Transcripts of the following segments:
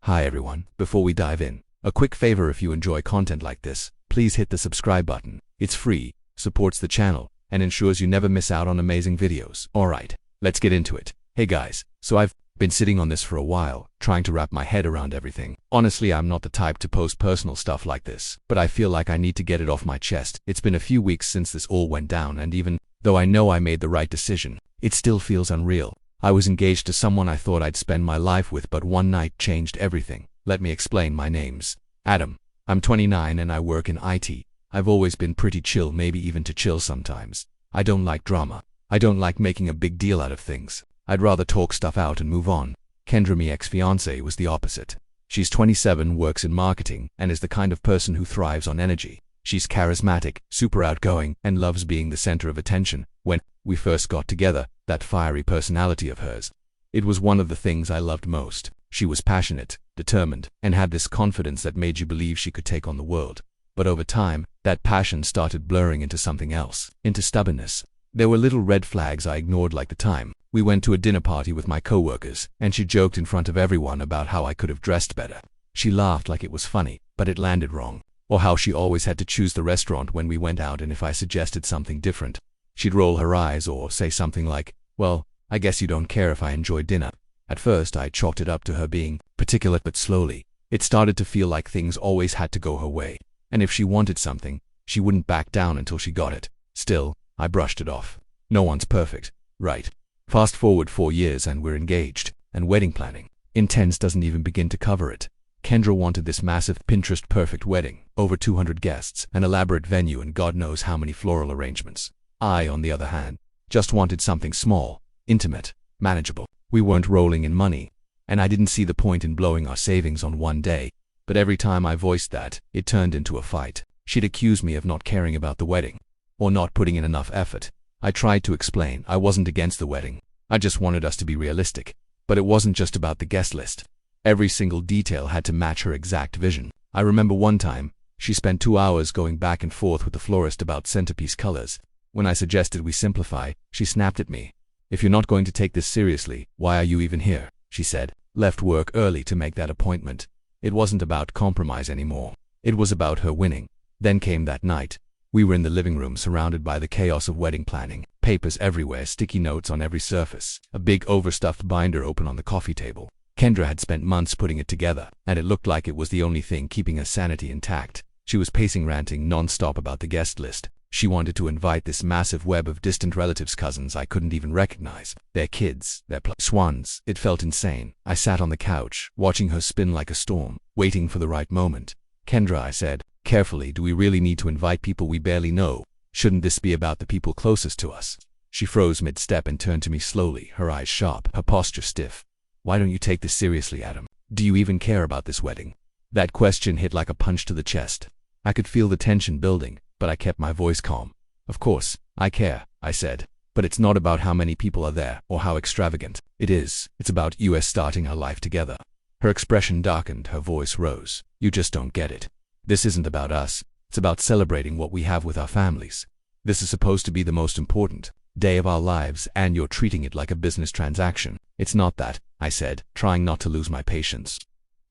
Hi everyone, before we dive in, a quick favor: if you enjoy content like this, please hit the subscribe button. It's free, supports the channel, and ensures you never miss out on amazing videos. Alright, let's get into it. Hey guys, so I've been sitting on this for a while, trying to wrap my head around everything. Honestly, I'm not the type to post personal stuff like this, but I feel like I need to get it off my chest. It's been a few weeks since this all went down, and even though I know I made the right decision, it still feels unreal. I was engaged to someone I thought I'd spend my life with, but one night changed everything. Let me explain. My name's Adam. I'm 29 and I work in IT. I've always been pretty chill, maybe even too chill sometimes. I don't like drama. I don't like making a big deal out of things. I'd rather talk stuff out and move on. Kendra, my ex-fiancée, was the opposite. She's 27, works in marketing, and is the kind of person who thrives on energy. She's charismatic, super outgoing, and loves being the center of attention. When we first got together, that fiery personality of hers, it was one of the things I loved most. She was passionate, determined, and had this confidence that made you believe she could take on the world. But over time, that passion started blurring into something else, into stubbornness. There were little red flags I ignored, like the time we went to a dinner party with my coworkers, and she joked in front of everyone about how I could have dressed better. She laughed like it was funny, but it landed wrong. Or how she always had to choose the restaurant when we went out, and if I suggested something different, she'd roll her eyes or say something like, "Well, I guess you don't care if I enjoy dinner." At first, I chalked it up to her being particular, but slowly, it started to feel like things always had to go her way. And if she wanted something, she wouldn't back down until she got it. Still, I brushed it off. No one's perfect, right? Fast forward 4 years and we're engaged, and wedding planning. Intense doesn't even begin to cover it. Kendra wanted this massive, Pinterest-perfect wedding, over 200 guests, an elaborate venue, and God knows how many floral arrangements. I, on the other hand, just wanted something small, intimate, manageable. We weren't rolling in money, and I didn't see the point in blowing our savings on one day. But every time I voiced that, it turned into a fight. She'd accuse me of not caring about the wedding, or not putting in enough effort. I tried to explain I wasn't against the wedding. I just wanted us to be realistic. But it wasn't just about the guest list. Every single detail had to match her exact vision. I remember one time, she spent 2 hours going back and forth with the florist about centerpiece colors. When I suggested we simplify, she snapped at me. "If you're not going to take this seriously, why are you even here?" she said. Left work early to make that appointment. It wasn't about compromise anymore. It was about her winning. Then came that night. We were in the living room, surrounded by the chaos of wedding planning. Papers everywhere, sticky notes on every surface, a big overstuffed binder open on the coffee table. Kendra had spent months putting it together, and it looked like it was the only thing keeping her sanity intact. She was pacing, ranting non-stop about the guest list. She wanted to invite this massive web of distant relatives, cousins I couldn't even recognize, their kids, their swans. It felt insane. I sat on the couch, watching her spin like a storm, waiting for the right moment. "Kendra," I said, carefully, "do we really need to invite people we barely know? Shouldn't this be about the people closest to us?" She froze mid-step and turned to me slowly, her eyes sharp, her posture stiff. "Why don't you take this seriously, Adam? Do you even care about this wedding?" That question hit like a punch to the chest. I could feel the tension building, but I kept my voice calm. "Of course, I care," I said. "But it's not about how many people are there, or how extravagant it is. It's about us starting our life together." Her expression darkened, her voice rose. "You just don't get it. This isn't about us. It's about celebrating what we have with our families. This is supposed to be the most important day of our lives, and you're treating it like a business transaction." "It's not that," I said, trying not to lose my patience.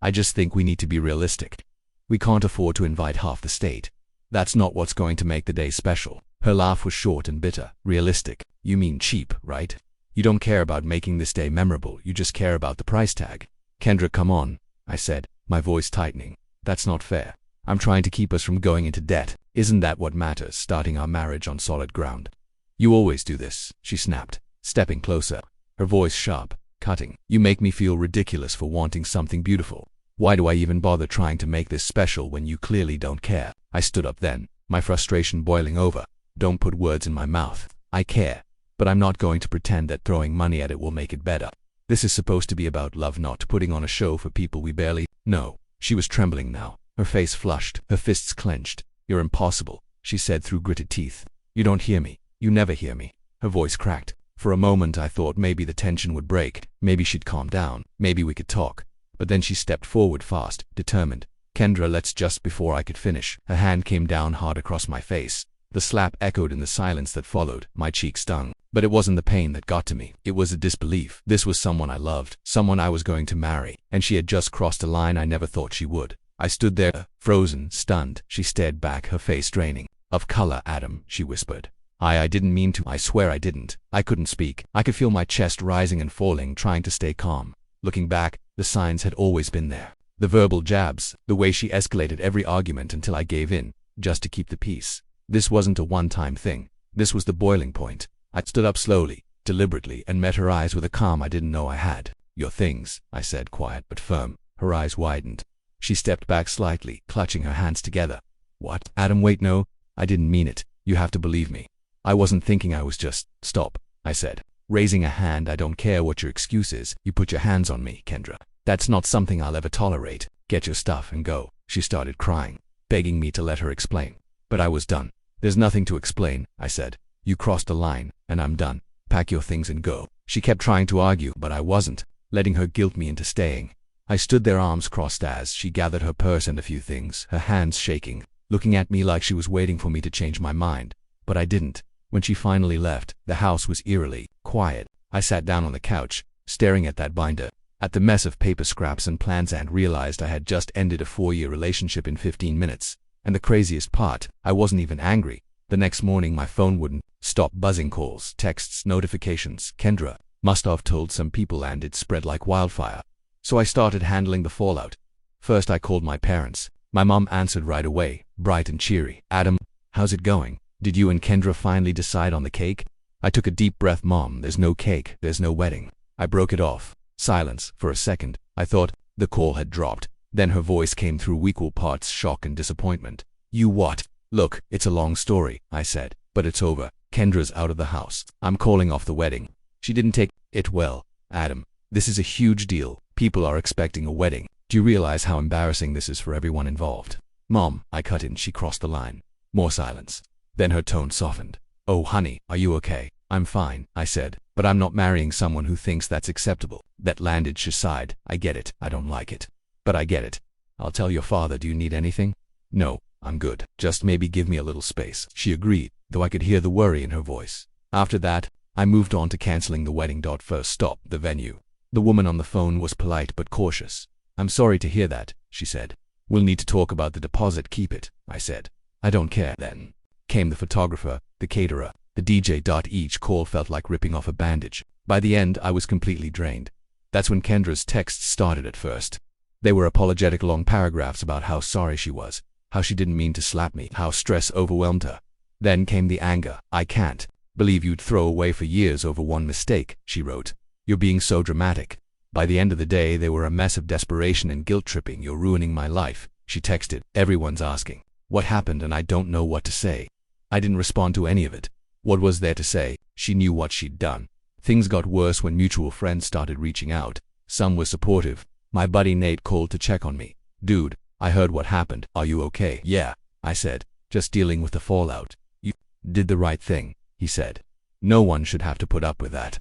"I just think we need to be realistic. We can't afford to invite half the state. That's not what's going to make the day special." Her laugh was short and bitter. "Realistic? You mean cheap, right? You don't care about making this day memorable, you just care about the price tag." "Kendra, come on," I said, my voice tightening. "That's not fair. I'm trying to keep us from going into debt. Isn't that what matters, starting our marriage on solid ground?" "You always do this," she snapped, stepping closer, her voice sharp, cutting. "You make me feel ridiculous for wanting something beautiful. Why do I even bother trying to make this special when you clearly don't care?" I stood up then, my frustration boiling over. "Don't put words in my mouth. I care, but I'm not going to pretend that throwing money at it will make it better. This is supposed to be about love, not putting on a show for people we barely know." She was trembling now, her face flushed, her fists clenched. "You're impossible," she said through gritted teeth. "You don't hear me. You never hear me." Her voice cracked. For a moment I thought maybe the tension would break, maybe she'd calm down, maybe we could talk. But then she stepped forward fast, determined. "Kendra, let's just..." Before I could finish, her hand came down hard across my face. The slap echoed in the silence that followed. My cheek stung. But it wasn't the pain that got to me. It was a disbelief. This was someone I loved, someone I was going to marry, and she had just crossed a line I never thought she would. I stood there, frozen, stunned. She stared back, her face draining of color. Adam, she whispered. I didn't mean to. I swear I didn't. I couldn't speak. I could feel my chest rising and falling, trying to stay calm. Looking back, the signs had always been there. The verbal jabs, the way she escalated every argument until I gave in, just to keep the peace. This wasn't a one-time thing. This was the boiling point. I stood up slowly, deliberately, and met her eyes with a calm I didn't know I had. Your things, I said, quiet but firm. Her eyes widened. She stepped back slightly, clutching her hands together. What? Adam, wait, no. I didn't mean it. You have to believe me. I wasn't thinking, I was just… Stop, I said, raising a hand. I don't care what your excuse is. You put your hands on me, Kendra. That's not something I'll ever tolerate. Get your stuff and go. She started crying, begging me to let her explain. But I was done. There's nothing to explain, I said. You crossed the line, and I'm done. Pack your things and go. She kept trying to argue, but I wasn't, letting her guilt me into staying. I stood there, arms crossed, as she gathered her purse and a few things, her hands shaking, looking at me like she was waiting for me to change my mind. But I didn't. When she finally left, the house was eerily quiet. I sat down on the couch, staring at that binder, at the mess of paper scraps and plans, and realized I had just ended a 4-year relationship in 15 minutes. And the craziest part, I wasn't even angry. The next morning my phone wouldn't stop buzzing. Calls, texts, notifications. Kendra must have told some people, and it spread like wildfire. So I started handling the fallout. First I called my parents. My mom answered right away, bright and cheery. Adam, how's it going? Did you and Kendra finally decide on the cake? I took a deep breath. Mom, there's no cake, there's no wedding. I broke it off. Silence. For a second, I thought the call had dropped. Then her voice came through, equal parts shock and disappointment. You what? Look, it's a long story, I said, but it's over. Kendra's out of the house. I'm calling off the wedding. She didn't take it well. Adam, this is a huge deal. People are expecting a wedding. Do you realize how embarrassing this is for everyone involved? Mom, I cut in. She crossed the line. More silence. Then her tone softened. Oh, honey, are you okay? I'm fine, I said, but I'm not marrying someone who thinks that's acceptable. That landed. She sighed. I get it. I don't like it. But I get it. I'll tell your father. Do you need anything? No, I'm good. Just maybe give me a little space. She agreed, though I could hear the worry in her voice. After that, I moved on to canceling the wedding. First stop, the venue. The woman on the phone was polite but cautious. I'm sorry to hear that, she said. We'll need to talk about the deposit. Keep it, I said. I don't care. Then came the photographer, the caterer, the DJ. Each call felt like ripping off a bandage. By the end, I was completely drained. That's when Kendra's texts started. At first, they were apologetic, long paragraphs about how sorry she was, how she didn't mean to slap me, how stress overwhelmed her. Then came the anger. I can't believe you'd throw away for years over one mistake, she wrote. You're being so dramatic. By the end of the day, they were a mess of desperation and guilt tripping. You're ruining my life, she texted. Everyone's asking what happened, and I don't know what to say. I didn't respond to any of it. What was there to say? She knew what she'd done. Things got worse when mutual friends started reaching out. Some were supportive. My buddy Nate called to check on me. Dude, I heard what happened. Are you okay? Yeah, I said, just dealing with the fallout. You did the right thing, he said. No one should have to put up with that.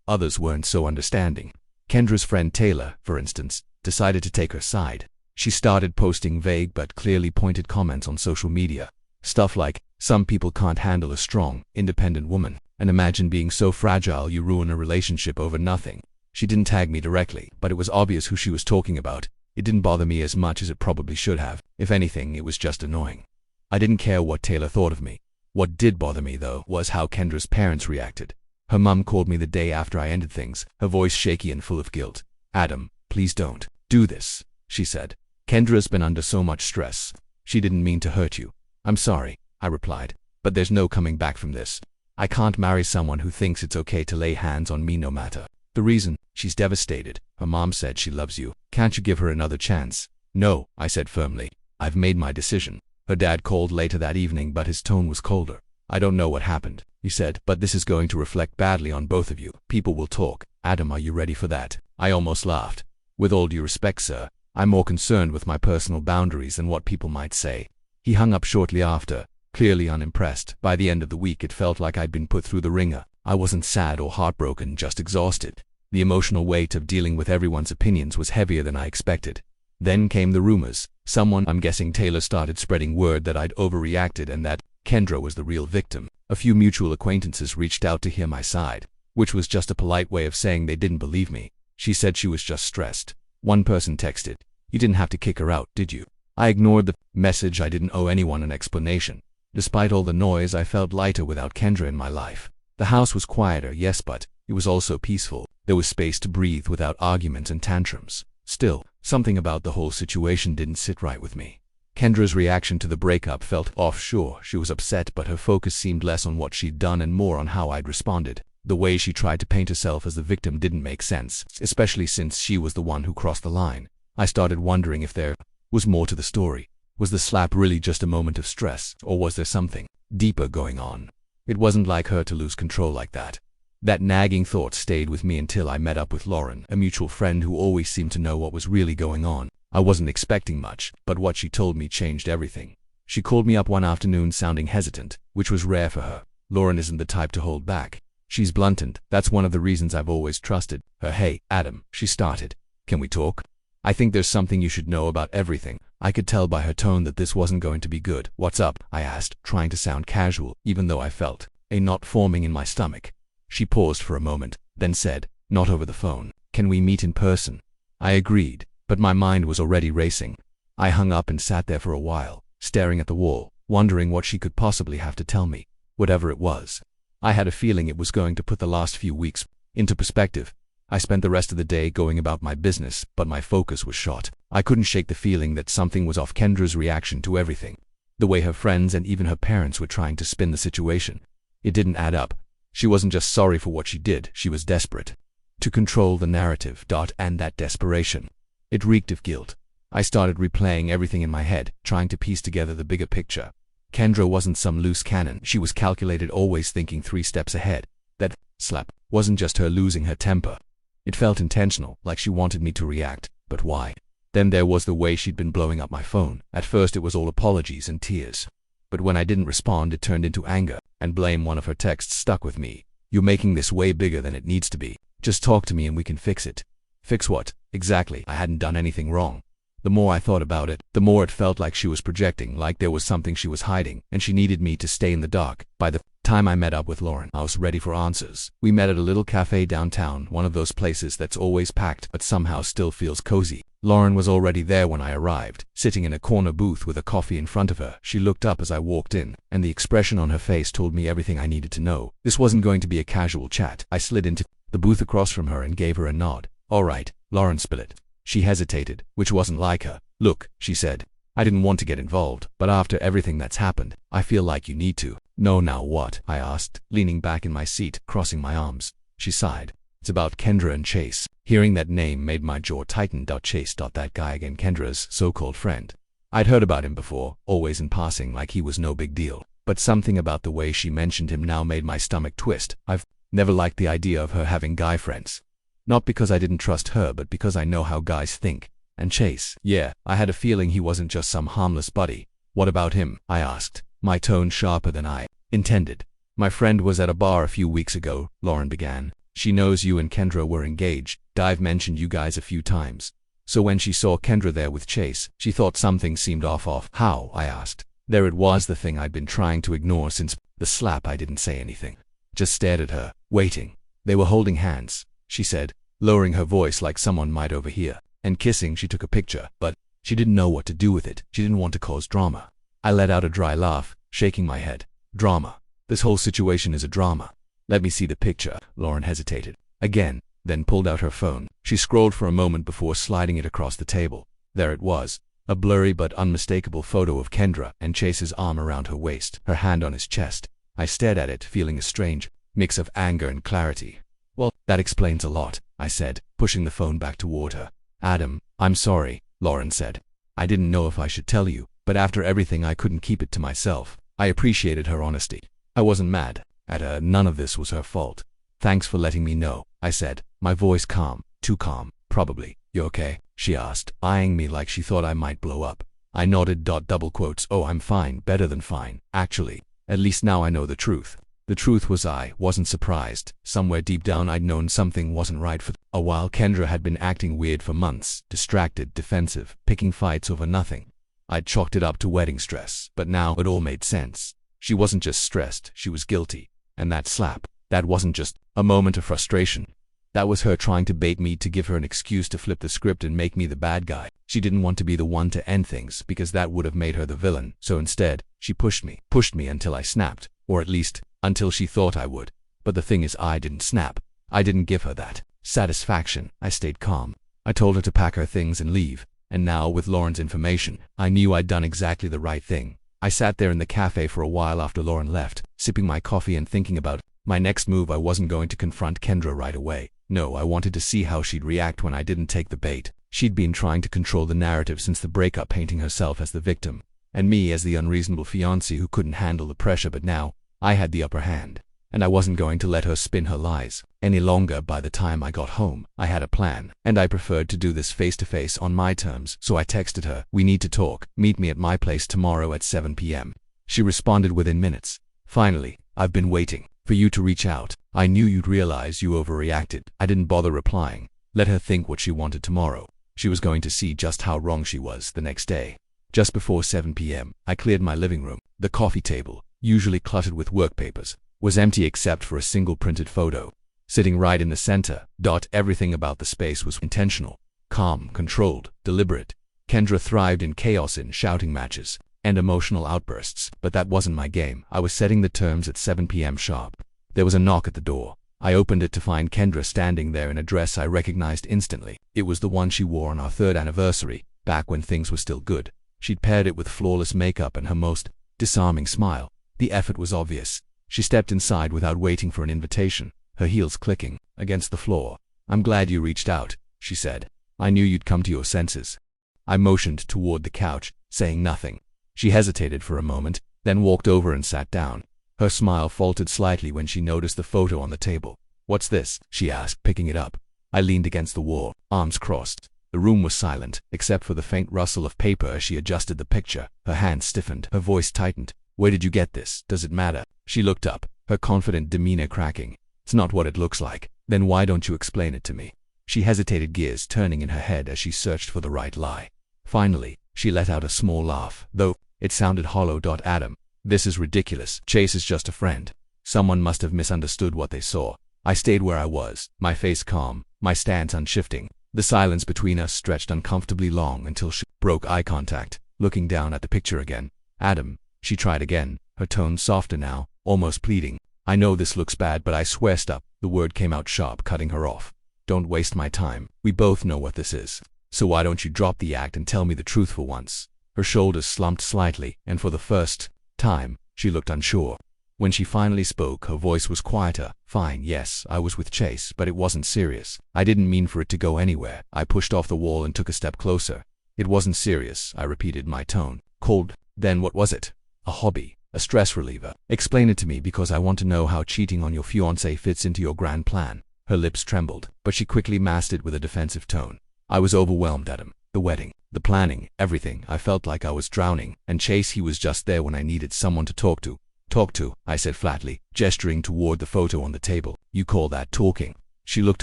Others weren't so understanding. Kendra's friend Taylor, for instance, decided to take her side. She started posting vague but clearly pointed comments on social media. Stuff like, some people can't handle a strong, independent woman, and imagine being so fragile you ruin a relationship over nothing. She didn't tag me directly, but it was obvious who she was talking about. It didn't bother me as much as it probably should have. If anything, it was just annoying. I didn't care what Taylor thought of me. What did bother me, though, was how Kendra's parents reacted. Her mum called me the day after I ended things, her voice shaky and full of guilt. Adam, please don't do this, she said. Kendra's been under so much stress. She didn't mean to hurt you. I'm sorry, I replied, but there's no coming back from this. I can't marry someone who thinks it's okay to lay hands on me no matter the reason. She's devastated. Her mom said she loves you. Can't you give her another chance? No, I said firmly. I've made my decision. Her dad called later that evening, but his tone was colder. I don't know what happened, he said, but this is going to reflect badly on both of you. People will talk. Adam, are you ready for that? I almost laughed. With all due respect, sir, I'm more concerned with my personal boundaries than what people might say. He hung up shortly after, clearly unimpressed. By the end of the week, it felt like I'd been put through the ringer. I wasn't sad or heartbroken, just exhausted. The emotional weight of dealing with everyone's opinions was heavier than I expected. Then came the rumors. Someone, I'm guessing Taylor, started spreading word that I'd overreacted and that Kendra was the real victim. A few mutual acquaintances reached out to hear my side, which was just a polite way of saying they didn't believe me. She said she was just stressed. One person texted, "You didn't have to kick her out, did you?" I ignored the message. I didn't owe anyone an explanation. Despite all the noise, I felt lighter without Kendra in my life. The house was quieter, yes, but it was also peaceful. There was space to breathe without arguments and tantrums. Still, something about the whole situation didn't sit right with me. Kendra's reaction to the breakup felt off. Sure, she was upset, but her focus seemed less on what she'd done and more on how I'd responded. The way she tried to paint herself as the victim didn't make sense, especially since she was the one who crossed the line. I started wondering if there was more to the story. Was the slap really just a moment of stress, or was there something deeper going on? It wasn't like her to lose control like that. That nagging thought stayed with me until I met up with Lauren, a mutual friend who always seemed to know what was really going on. I wasn't expecting much, but what she told me changed everything. She called me up one afternoon sounding hesitant, which was rare for her. Lauren isn't the type to hold back. She's blunt, and that's one of the reasons I've always trusted her. "Hey, Adam," she started. "Can we talk? I think there's something you should know about everything." I could tell by her tone that this wasn't going to be good. "What's up?" I asked, trying to sound casual, even though I felt a knot forming in my stomach. She paused for a moment, then said, "Not over the phone. Can we meet in person?" I agreed, but my mind was already racing. I hung up and sat there for a while, staring at the wall, wondering what she could possibly have to tell me. Whatever it was, I had a feeling it was going to put the last few weeks into perspective. I spent the rest of the day going about my business, but my focus was shot. I couldn't shake the feeling that something was off. Kendra's reaction to everything, the way her friends and even her parents were trying to spin the situation, it didn't add up. She wasn't just sorry for what she did, she was desperate to control the narrative. And that desperation, it reeked of guilt. I started replaying everything in my head, trying to piece together the bigger picture. Kendra wasn't some loose cannon. She was calculated, always thinking 3 steps ahead. That slap wasn't just her losing her temper. It felt intentional, like she wanted me to react. But why? Then there was the way she'd been blowing up my phone. At first it was all apologies and tears. But when I didn't respond, it turned into anger and blame. One of her texts stuck with me. "You're making this way bigger than it needs to be. Just talk to me and we can fix it." Fix what? Exactly. I hadn't done anything wrong. The more I thought about it, the more it felt like she was projecting, like there was something she was hiding, and she needed me to stay in the dark. By the time I met up with Lauren, I was ready for answers. We met at a little cafe downtown, one of those places that's always packed but somehow still feels cozy. Lauren was already there when I arrived, sitting in a corner booth with a coffee in front of her. She looked up as I walked in, and the expression on her face told me everything I needed to know. This wasn't going to be a casual chat. I slid into the booth across from her and gave her a nod. "All right, Lauren, spill it." She hesitated, which wasn't like her. "Look," she said, "I didn't want to get involved, but after everything that's happened, I feel like you need to." "No, now what?" I asked, leaning back in my seat, crossing my arms. She sighed. "It's about Kendra and Chase." Hearing that name made my jaw tighten. Chase, that guy again, Kendra's so-called friend. I'd heard about him before, always in passing, like he was no big deal. But something about the way she mentioned him now made my stomach twist. I've never liked the idea of her having guy friends. Not because I didn't trust her, but because I know how guys think. And Chase, yeah, I had a feeling he wasn't just some harmless buddy. "What about him?" I asked, my tone sharper than I intended. "My friend was at a bar a few weeks ago," Lauren began. "She knows you and Kendra were engaged. I've mentioned you guys a few times. So when she saw Kendra there with Chase, she thought something seemed off. How?" I asked. There it was, the thing I'd been trying to ignore since the slap. I didn't say anything. Just stared at her, waiting. "They were holding hands," she said, lowering her voice like someone might overhear. "And kissing." She took a picture, but she didn't know what to do with it. She didn't want to cause drama. I let out a dry laugh, shaking my head. "Drama? This whole situation is a drama." "Let me see the picture." Lauren hesitated again, then pulled out her phone. She scrolled for a moment before sliding it across the table. There it was, a blurry but unmistakable photo of Kendra and Chase's arm around her waist, her hand on his chest. I stared at it, feeling a strange mix of anger and clarity. "Well, that explains a lot," I said, pushing the phone back toward her. "Adam, I'm sorry," Lauren said. "I didn't know if I should tell you, but after everything I couldn't keep it to myself." I appreciated her honesty. I wasn't mad at her. None of this was her fault. "Thanks for letting me know," I said, my voice calm. Too calm, probably. "You okay?" she asked, eyeing me like she thought I might blow up. I nodded. Double quotes. "Oh, I'm fine, better than fine, actually. At least now I know the truth." The truth was I wasn't surprised. Somewhere deep down I'd known something wasn't right. For a while Kendra had been acting weird for months, distracted, defensive, picking fights over nothing. I'd chalked it up to wedding stress, but now it all made sense. She wasn't just stressed, she was guilty. And that slap, that wasn't just a moment of frustration. That was her trying to bait me to give her an excuse to flip the script and make me the bad guy. She didn't want to be the one to end things because that would have made her the villain. So instead, she pushed me until I snapped, or at least, until she thought I would. But the thing is, I didn't snap. I didn't give her that satisfaction. I stayed calm. I told her to pack her things and leave. And now, with Lauren's information, I knew I'd done exactly the right thing. I sat there in the cafe for a while after Lauren left, sipping my coffee and thinking about my next move. I wasn't going to confront Kendra right away. No, I wanted to see how she'd react when I didn't take the bait. She'd been trying to control the narrative since the breakup, painting herself as the victim, and me as the unreasonable fiancé who couldn't handle the pressure. But now, I had the upper hand, and I wasn't going to let her spin her lies any longer. By the time I got home, I had a plan, and I preferred to do this face-to-face on my terms. So I texted her, "We need to talk. Meet me at my place tomorrow at 7 p.m. She responded within minutes. "Finally, I've been waiting for you to reach out. I knew you'd realize you overreacted." I didn't bother replying. Let her think what she wanted tomorrow. She was going to see just how wrong she was the next day. Just before 7 p.m., I cleared my living room. The coffee table, usually cluttered with work papers, was empty except for a single printed photo, sitting right in the center. Everything about the space was intentional, calm, controlled, deliberate. Kendra thrived in chaos, in shouting matches and emotional outbursts, but that wasn't my game. I was setting the terms at 7 p.m. sharp. There was a knock at the door. I opened it to find Kendra standing there in a dress I recognized instantly. It was the one she wore on our 3rd anniversary, back when things were still good. She'd paired it with flawless makeup and her most disarming smile. The effort was obvious. She stepped inside without waiting for an invitation, her heels clicking against the floor. "I'm glad you reached out," she said. "I knew you'd come to your senses." I motioned toward the couch, saying nothing. She hesitated for a moment, then walked over and sat down. Her smile faltered slightly when she noticed the photo on the table. "What's this?" she asked, picking it up. I leaned against the wall, arms crossed. The room was silent, except for the faint rustle of paper as she adjusted the picture. Her hand stiffened, her voice tightened. "Where did you get this? Does it matter?" She looked up, her confident demeanor cracking. "It's not what it looks like." "Then why don't you explain it to me?" She hesitated, gears turning in her head as she searched for the right lie. Finally, she let out a small laugh, though it sounded hollow. "Adam, this is ridiculous. Chase is just a friend. Someone must have misunderstood what they saw." I stayed where I was, my face calm, my stance unshifting. The silence between us stretched uncomfortably long until she broke eye contact, looking down at the picture again. "Adam," she tried again, her tone softer now, almost pleading. "I know this looks bad, but I swear." "Stop." The word came out sharp, cutting her off. "Don't waste my time. We both know what this is. So why don't you drop the act and tell me the truth for once?" Her shoulders slumped slightly, and for the first time, she looked unsure. When she finally spoke, her voice was quieter. "Fine, yes, I was with Chase, but it wasn't serious. I didn't mean for it to go anywhere." I pushed off the wall and took a step closer. "It wasn't serious," I repeated, my tone cold. "Then what was it?" "A hobby, a stress reliever." "Explain it to me, because I want to know how cheating on your fiancé fits into your grand plan." Her lips trembled, but she quickly masked it with a defensive tone. "I was overwhelmed, Adam. The wedding, the planning, everything. I felt like I was drowning, and Chase, he was just there when I needed someone to talk to." "Talk to?" I said flatly, gesturing toward the photo on the table. "You call that talking?" She looked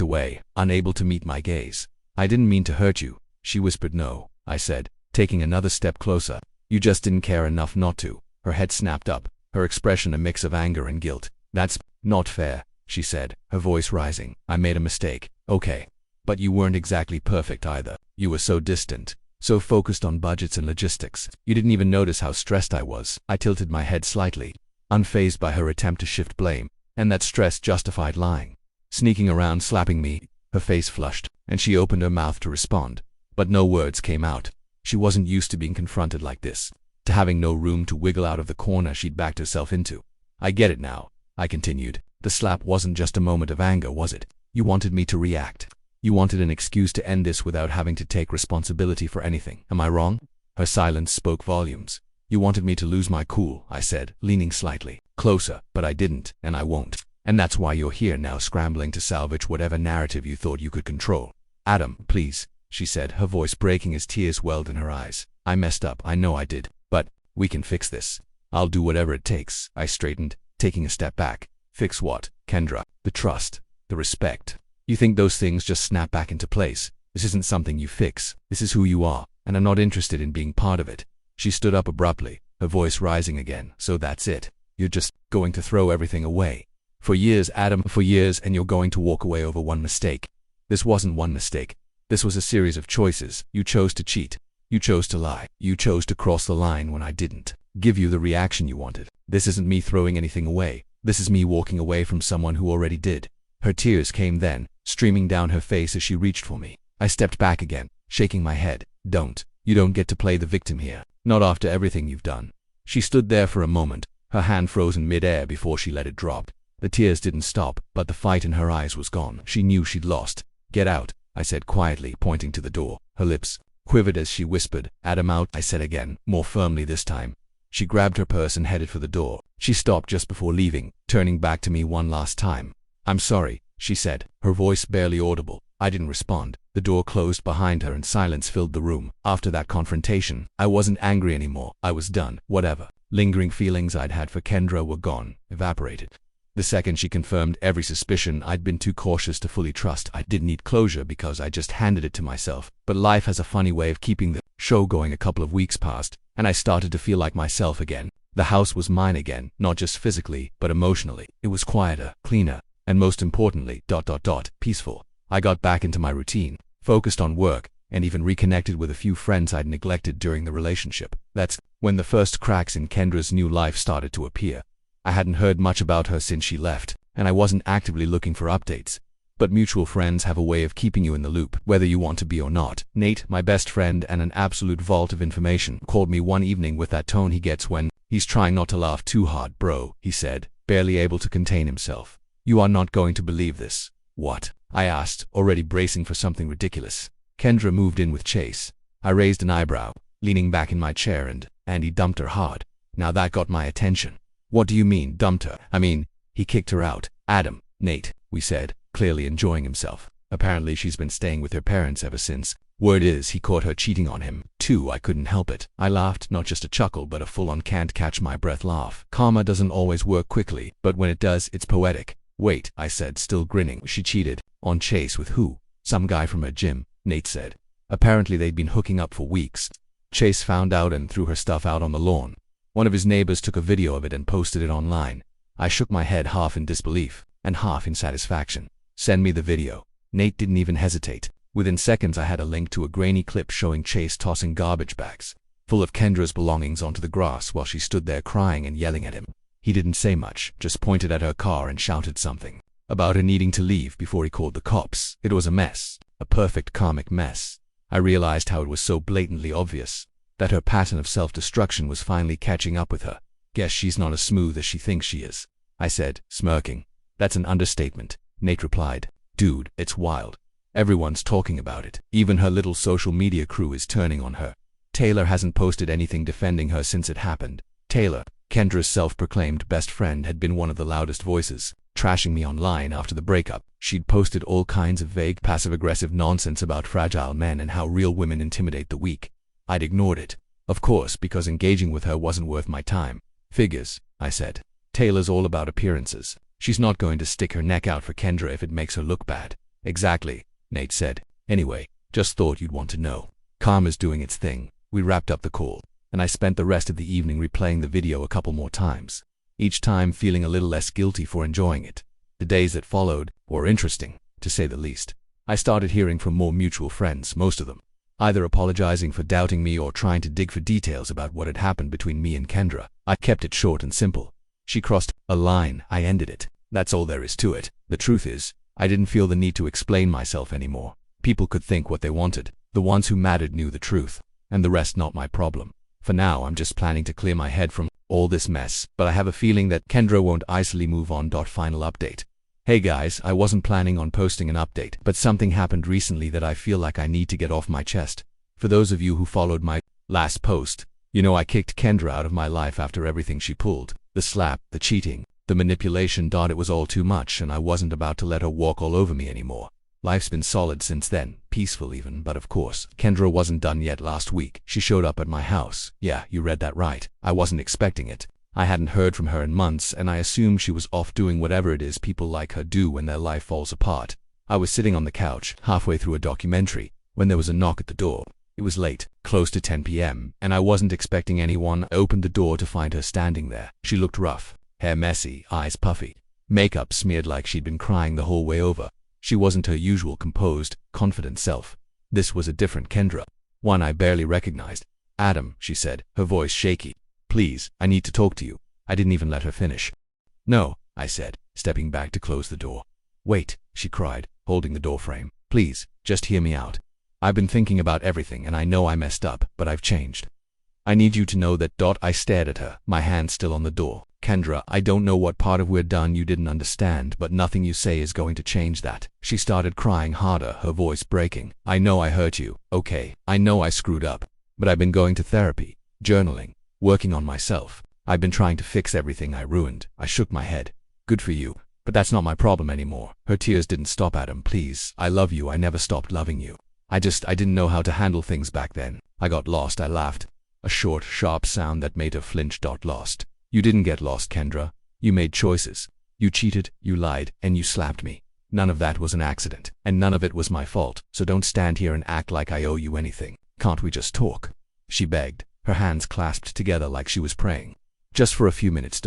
away, unable to meet my gaze. "I didn't mean to hurt you," she whispered. "No," I said, taking another step closer. "You just didn't care enough not to." Her head snapped up, her expression a mix of anger and guilt. "That's not fair," she said, her voice rising. "I made a mistake, okay. But you weren't exactly perfect either. You were so distant, so focused on budgets and logistics. You didn't even notice how stressed I was." I tilted my head slightly, unfazed by her attempt to shift blame, and that stress justified lying. Sneaking around, slapping me. Her face flushed, and she opened her mouth to respond, but no words came out. She wasn't used to being confronted like this, to having no room to wiggle out of the corner she'd backed herself into. "I get it now," I continued. "The slap wasn't just a moment of anger, was it? You wanted me to react. You wanted an excuse to end this without having to take responsibility for anything. Am I wrong?" Her silence spoke volumes. "You wanted me to lose my cool," I said, leaning slightly closer, "but I didn't, and I won't. And that's why you're here now, scrambling to salvage whatever narrative you thought you could control." "Adam, please," she said, her voice breaking as tears welled in her eyes. "I messed up, I know I did, but we can fix this. I'll do whatever it takes." I straightened, taking a step back. "Fix what, Kendra?" "The trust, the respect. You think those things just snap back into place? This isn't something you fix. This is who you are, and I'm not interested in being part of it." She stood up abruptly, her voice rising again. "So that's it. You're just going to throw everything away. For years, Adam, for years, and you're going to walk away over one mistake. This wasn't one mistake. This was a series of choices. You chose to cheat. You chose to lie. You chose to cross the line when I didn't give you the reaction you wanted. This isn't me throwing anything away. This is me walking away from someone who already did. Her tears came then, streaming down her face as she reached for me. I stepped back again, shaking my head. You don't get to play the victim here. Not after everything you've done. She stood there for a moment, her hand frozen mid-air before she let it drop. The tears didn't stop, but the fight in her eyes was gone. She knew she'd lost. Get out, I said quietly, pointing to the door. Her lips quivered as she whispered, Adam, out, I said again, more firmly this time. She grabbed her purse and headed for the door. She stopped just before leaving, turning back to me one last time. I'm sorry, she said, her voice barely audible. I didn't respond. The door closed behind her and silence filled the room. After that confrontation, I wasn't angry anymore. I was done. Whatever lingering feelings I'd had for Kendra were gone, evaporated. The second she confirmed every suspicion I'd been too cautious to fully trust. I didn't need closure because I just handed it to myself. But life has a funny way of keeping the show going. A couple of weeks passed, and I started to feel like myself again. The house was mine again, not just physically, but emotionally. It was quieter, cleaner, and most importantly, peaceful. I got back into my routine, focused on work, and even reconnected with a few friends I'd neglected during the relationship. That's when the first cracks in Kendra's new life started to appear. I hadn't heard much about her since she left, and I wasn't actively looking for updates. But mutual friends have a way of keeping you in the loop, whether you want to be or not. Nate, my best friend and an absolute vault of information, called me one evening with that tone he gets when he's trying not to laugh too hard. Bro, he said, barely able to contain himself. You are not going to believe this. What? I asked, already bracing for something ridiculous. Kendra moved in with Chase. I raised an eyebrow, leaning back in my chair, and he dumped her hard. Now that got my attention. What do you mean, dumped her? I mean, he kicked her out. Adam, Nate, we said, clearly enjoying himself. Apparently she's been staying with her parents ever since. Word is he caught her cheating on him, too. I couldn't help it. I laughed, not just a chuckle, but a full-on can't catch my breath laugh. Karma doesn't always work quickly, but when it does, it's poetic. Wait, I said, still grinning. She cheated on Chase with who? Some guy from her gym, Nate said. Apparently they'd been hooking up for weeks. Chase found out and threw her stuff out on the lawn. One of his neighbors took a video of it and posted it online. I shook my head, half in disbelief and half in satisfaction. Send me the video. Nate didn't even hesitate. Within seconds I had a link to a grainy clip showing Chase tossing garbage bags full of Kendra's belongings onto the grass while she stood there crying and yelling at him. He didn't say much, just pointed at her car and shouted something about her needing to leave before he called the cops. It was a mess, a perfect karmic mess. I realized how it was so blatantly obvious that her pattern of self-destruction was finally catching up with her. Guess she's not as smooth as she thinks she is, I said, smirking. That's an understatement, Nate replied. Dude, it's wild. Everyone's talking about it. Even her little social media crew is turning on her. Taylor hasn't posted anything defending her since it happened. Taylor, Kendra's self-proclaimed best friend, had been one of the loudest voices, trashing me online after the breakup. She'd posted all kinds of vague, passive-aggressive nonsense about fragile men and how real women intimidate the weak. I'd ignored it, of course, because engaging with her wasn't worth my time. Figures, I said. Taylor's all about appearances. She's not going to stick her neck out for Kendra if it makes her look bad. Exactly, Nate said. Anyway, just thought you'd want to know. Karma's doing its thing. We wrapped up the call, and I spent the rest of the evening replaying the video a couple more times, each time feeling a little less guilty for enjoying it. The days that followed were interesting, to say the least. I started hearing from more mutual friends, most of them either apologizing for doubting me or trying to dig for details about what had happened between me and Kendra. I kept it short and simple. She crossed a line, I ended it. That's all there is to it. The truth is, I didn't feel the need to explain myself anymore. People could think what they wanted. The ones who mattered knew the truth, and the rest not my problem. For now, I'm just planning to clear my head from all this mess, but I have a feeling that Kendra won't easily move on. Final update. Hey guys, I wasn't planning on posting an update, but something happened recently that I feel like I need to get off my chest. For those of you who followed my last post, you know I kicked Kendra out of my life after everything she pulled. The slap, the cheating, the manipulation. It was all too much, and I wasn't about to let her walk all over me anymore. Life's been solid since then, peaceful even, but of course, Kendra wasn't done yet. Last week, she showed up at my house. Yeah, you read that right. I wasn't expecting it. I hadn't heard from her in months, and I assumed she was off doing whatever it is people like her do when their life falls apart. I was sitting on the couch, halfway through a documentary, when there was a knock at the door. It was late, close to 10 p.m., and I wasn't expecting anyone. I opened the door to find her standing there. She looked rough, hair messy, eyes puffy, makeup smeared like she'd been crying the whole way over. She wasn't her usual composed, confident self. This was a different Kendra, one I barely recognized. "Adam," she said, her voice shaky. "Please, I need to talk to you." I didn't even let her finish. "No," I said, stepping back to close the door. "Wait," she cried, holding the doorframe. "Please, just hear me out. I've been thinking about everything and I know I messed up, but I've changed. I need you to know that. I stared at her, my hand still on the door. "Kendra, I don't know what part of we're done you didn't understand, but nothing you say is going to change that." She started crying harder, her voice breaking. "I know I hurt you, okay? I know I screwed up. But I've been going to therapy, journaling, working on myself. I've been trying to fix everything I ruined." I shook my head. "Good for you, but that's not my problem anymore." Her tears didn't stop. "Adam, please, I love you. I never stopped loving you. I didn't know how to handle things back then. I got lost." I laughed, a short, sharp sound that made her flinch. "Lost? You didn't get lost, Kendra. You made choices. You cheated, you lied, and you slapped me. None of that was an accident, and none of it was my fault, so don't stand here and act like I owe you anything. Can't we just talk?" she begged, her hands clasped together like she was praying. "Just for a few minutes."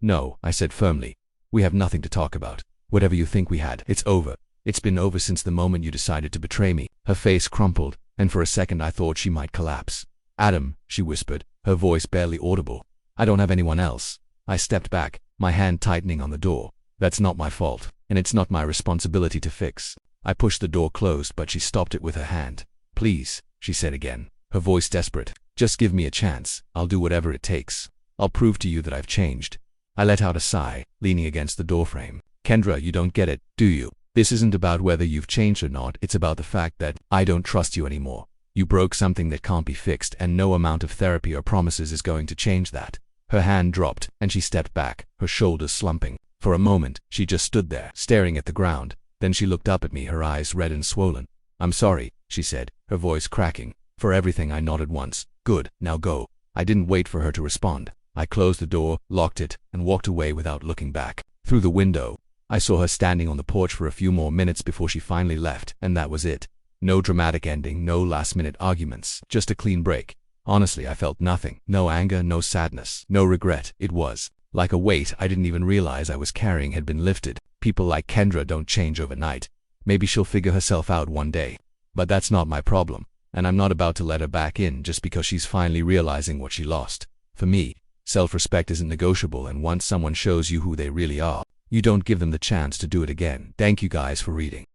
"No," I said firmly. "We have nothing to talk about. Whatever you think we had, it's over. It's been over since the moment you decided to betray me." Her face crumpled, and for a second I thought she might collapse. "Adam," she whispered, her voice barely audible. "I don't have anyone else." I stepped back, my hand tightening on the door. "That's not my fault, and it's not my responsibility to fix." I pushed the door closed, but she stopped it with her hand. "Please," she said again, her voice desperate. "Just give me a chance. I'll do whatever it takes. I'll prove to you that I've changed." I let out a sigh, leaning against the doorframe. "Kendra, you don't get it, do you? This isn't about whether you've changed or not. It's about the fact that I don't trust you anymore. You broke something that can't be fixed, and no amount of therapy or promises is going to change that." Her hand dropped, and she stepped back, her shoulders slumping. For a moment, she just stood there, staring at the ground. Then she looked up at me, her eyes red and swollen. "I'm sorry," she said, her voice cracking. "For everything." I nodded once. "Good, now go." I didn't wait for her to respond. I closed the door, locked it, and walked away without looking back. Through the window, I saw her standing on the porch for a few more minutes before she finally left, and that was it. No dramatic ending, no last-minute arguments, just a clean break. Honestly, I felt nothing. No anger, no sadness, no regret. It was like a weight I didn't even realize I was carrying had been lifted. People like Kendra don't change overnight. Maybe she'll figure herself out one day. But that's not my problem, and I'm not about to let her back in just because she's finally realizing what she lost. For me, self-respect isn't negotiable, and once someone shows you who they really are, you don't give them the chance to do it again. Thank you guys for reading.